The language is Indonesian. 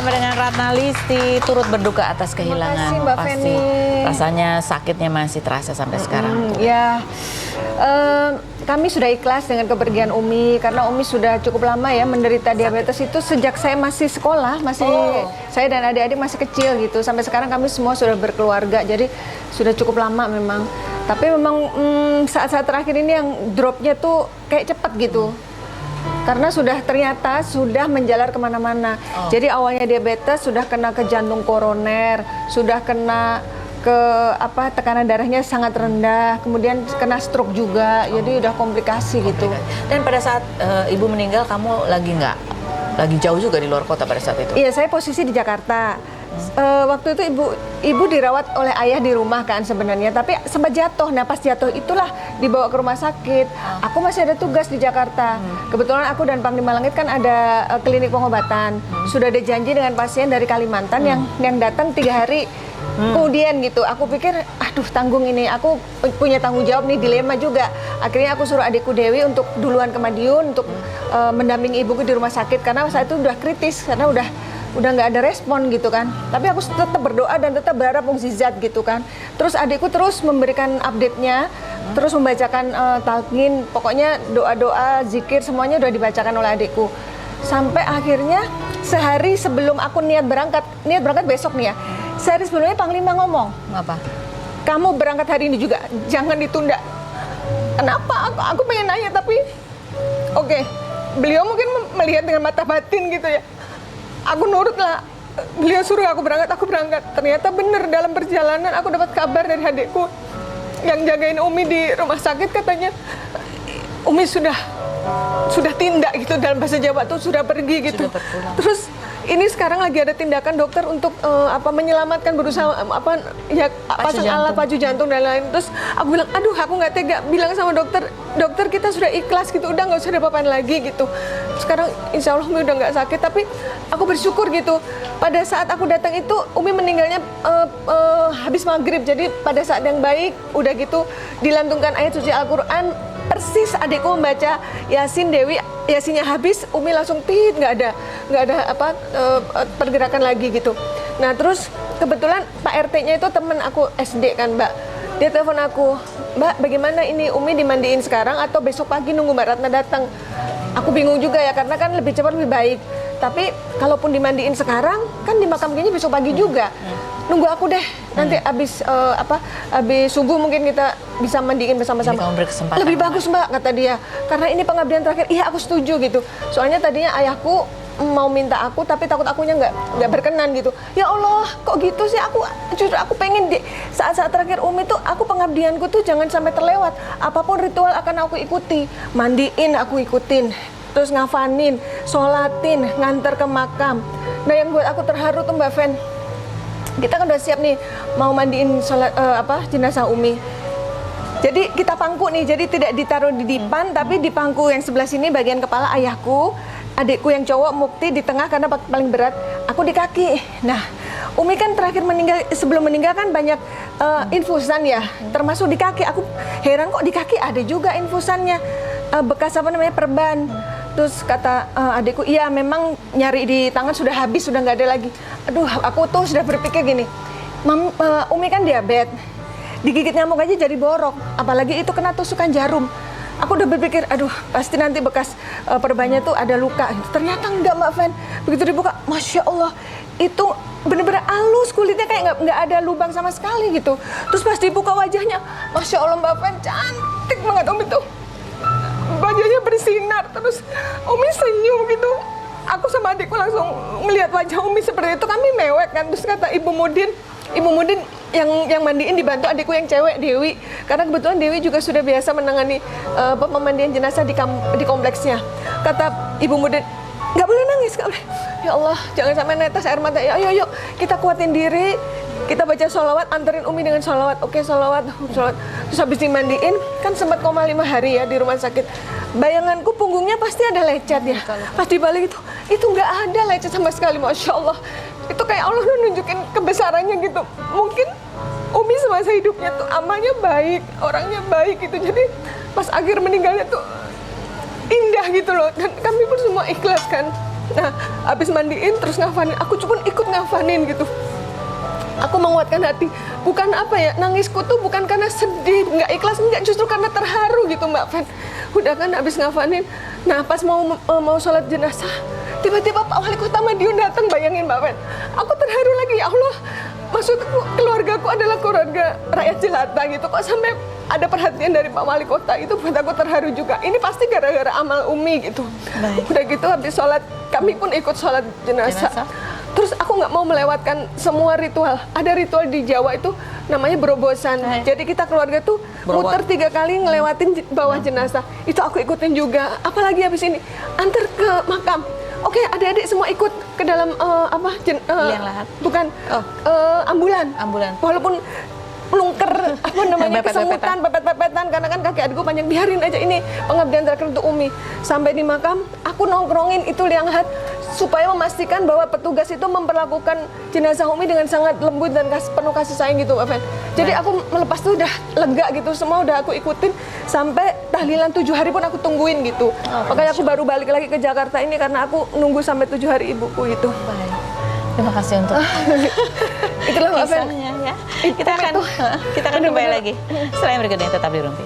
bersama dengan Ratna Listi, turut berduka atas kehilangan. Terima kasih, Mbak Pasti Feni. rasanya sakitnya masih terasa sampai sekarang. Ya, kami sudah ikhlas dengan kepergian Umi karena Umi sudah cukup lama ya menderita diabetes itu sejak saya masih sekolah, saya dan adik-adik masih kecil gitu. Sampai sekarang kami semua sudah berkeluarga, jadi sudah cukup lama memang. Tapi memang saat-saat terakhir ini yang dropnya tuh kayak cepat gitu. Karena ternyata sudah menjalar kemana-mana. Jadi awalnya diabetes, sudah kena ke jantung koroner, sudah kena ke tekanan darahnya sangat rendah, kemudian kena stroke juga, jadi udah komplikasi gitu. Dan pada saat ibu meninggal, kamu lagi jauh juga di luar kota pada saat itu? Iya, saya posisi di Jakarta. Waktu itu ibu dirawat oleh ayah di rumah kan sebenarnya, tapi sempat jatuh. Nah pas jatuh itulah dibawa ke rumah sakit. Aku masih ada tugas di Jakarta. Kebetulan aku dan Panglima Langit kan ada klinik pengobatan. Sudah ada janji dengan pasien dari Kalimantan yang datang 3 hari kemudian gitu. Aku pikir, aduh tanggung ini, aku punya tanggung jawab nih, dilema juga. Akhirnya aku suruh adikku Dewi untuk duluan ke Madiun untuk mendampingi ibuku di rumah sakit karena saat itu udah kritis karena udah nggak ada respon gitu kan. Tapi aku tetap berdoa dan tetap berharap mukjizat gitu kan. Terus adikku terus memberikan update-nya, terus membacakan talqin, pokoknya doa-doa, zikir semuanya udah dibacakan oleh adikku. Sampai akhirnya sehari sebelum aku niat berangkat besok nih ya. Sehari sebelumnya Panglima ngomong, Apa? kamu berangkat hari ini juga, jangan ditunda. Kenapa? Aku pengen nanya tapi oke. Beliau mungkin melihat dengan mata batin gitu ya. Aku nurut lah, beliau suruh aku berangkat. Ternyata bener dalam perjalanan aku dapat kabar dari adikku yang jagain Umi di rumah sakit, katanya Umi sudah tindak gitu, dalam bahasa Jawa tuh sudah pergi gitu. Terus ini sekarang lagi ada tindakan dokter untuk menyelamatkan, berusaha pasang alat pacu jantung dan lain-lain. Terus aku bilang, aduh aku nggak tega, bilang sama dokter kita sudah ikhlas gitu, udah nggak usah ada apa-apaan lagi gitu. Sekarang insya Allah Umi udah nggak sakit, tapi aku bersyukur gitu. Pada saat aku datang itu Umi meninggalnya habis maghrib, jadi pada saat yang baik udah gitu dilantungkan ayat suci Al-Quran. Persis adikku membaca Yasin, Dewi Yasinnya habis, Umi langsung nggak ada pergerakan lagi gitu. Nah terus kebetulan Pak RT-nya itu temen aku SD kan Mbak. Dia telepon aku, Mbak bagaimana ini Umi dimandiin sekarang atau besok pagi nunggu Mbak Ratna datang? Aku bingung juga ya karena kan lebih cepat lebih baik. Tapi kalaupun dimandiin sekarang kan dimakamkannya besok pagi juga. Nunggu aku deh, nanti habis subuh mungkin kita bisa mandiin bersama-sama. Lebih bagus Mbak, kata dia. Karena ini pengabdian terakhir. Iya aku setuju gitu. Soalnya tadinya ayahku mau minta aku, tapi takut akunya nggak berkenan gitu. Ya Allah, kok gitu sih? Justru aku pengen di saat-saat terakhir Umi tuh, aku pengabdianku tuh jangan sampai terlewat. Apapun ritual akan aku ikuti. Mandiin aku ikutin, terus ngafanin, sholatin, nganter ke makam. Nah yang buat aku terharu tuh Mbak Fen, kita kan udah siap nih mau mandiin jenazah Umi. Jadi kita pangku nih, jadi tidak ditaruh di dipan, tapi di pangku yang sebelah sini bagian kepala ayahku, adikku yang cowok Mukti di tengah karena paling berat, aku di kaki. Nah, Umi kan terakhir sebelum meninggal kan banyak infusan ya, termasuk di kaki. Aku heran kok di kaki ada juga infusannya, bekas perban. Terus kata adikku, iya memang nyari di tangan sudah habis, sudah nggak ada lagi. Aduh, aku tuh sudah berpikir gini, Umi kan diabetes, digigit nyamuk aja jadi borok, apalagi itu kena tusukan jarum. Aku udah berpikir, aduh pasti nanti bekas perbannya tuh ada luka. Ternyata enggak Mbak Fen, begitu dibuka, Masya Allah, itu bener-bener halus, kulitnya kayak nggak ada lubang sama sekali gitu. Terus pas dibuka wajahnya, Masya Allah Mbak Fen, cantik banget Umi tuh. Wajahnya bersinar, terus Umi senyum gitu. Aku sama adikku langsung melihat wajah Umi seperti itu, kami mewek kan. Terus kata Ibu Mudin yang mandiin dibantu adikku yang cewek Dewi, karena kebetulan Dewi juga sudah biasa menangani pemandian jenazah di kompleksnya. Kata Ibu Mudin, nggak boleh nangis, nggak boleh. Ya Allah, jangan sampai netes air mata. Ya, ayo kita kuatin diri, kita baca sholawat, anterin Umi dengan sholawat. Oke, sholawat. Terus habis dimandiin, kan sempat koma 5 hari ya di rumah sakit. Bayanganku punggungnya pasti ada lecet ya. Pas dibalik itu nggak ada lecet sama sekali, Masya Allah. Itu kayak Allah nunjukin kebesarannya gitu. Mungkin Umi semasa hidupnya tuh amalnya baik, orangnya baik gitu. Jadi pas akhir meninggalnya tuh indah gitu loh. Dan kami pun semua ikhlas kan. Nah, habis mandiin terus ngafanin, aku pun ikut ngafanin gitu. Aku menguatkan hati, bukan apa ya, nangisku tuh bukan karena sedih, nggak ikhlas, nggak, justru karena terharu gitu Mbak Fen. Udah kan habis ngafanin, nah pas mau sholat jenazah, tiba-tiba Pak Wali Kota Madiun datang, bayangin Mbak Fen. Aku terharu lagi, ya Allah, maksudku keluargaku adalah keluarga rakyat jelata gitu, kok sampai ada perhatian dari Pak Wali Kota, itu buat aku terharu juga. Ini pasti gara-gara amal Umi gitu. Baik. Udah gitu habis sholat, kami pun ikut sholat jenazah. Terus aku nggak mau melewatkan semua ritual. Ada ritual di Jawa itu namanya berobosan. Jadi kita keluarga tuh muter 3 kali ngelewatin bawah jenazah. Itu aku ikutin juga. Apalagi habis ini antar ke makam. Oke, adik-adik semua ikut ke dalam Liang lahat. Bukan, Oh. ambulan. Ambulan. Walaupun melungker apa namanya, kesemutan, pepet-pepetan, karena kan kaki adikku panjang, biarin aja, ini pengabdian terakhir untuk Umi. Sampai di makam, aku nongkrongin itu liang lahat supaya memastikan bahwa petugas itu memperlakukan jenazah Umi dengan sangat lembut dan penuh kasih sayang gitu, Pak Fen. Jadi aku melepas tuh udah lega gitu, semua udah aku ikutin sampai tahlilan 7 hari pun aku tungguin gitu. Makanya aku baru balik lagi ke Jakarta ini karena aku nunggu sampai 7 hari ibuku itu. Baik. Terima kasih untuk Itulah Mbak Fen. kisahnya ya. Kita akan kembali lagi. Setelah yang berikut ini tetap di Rumpi.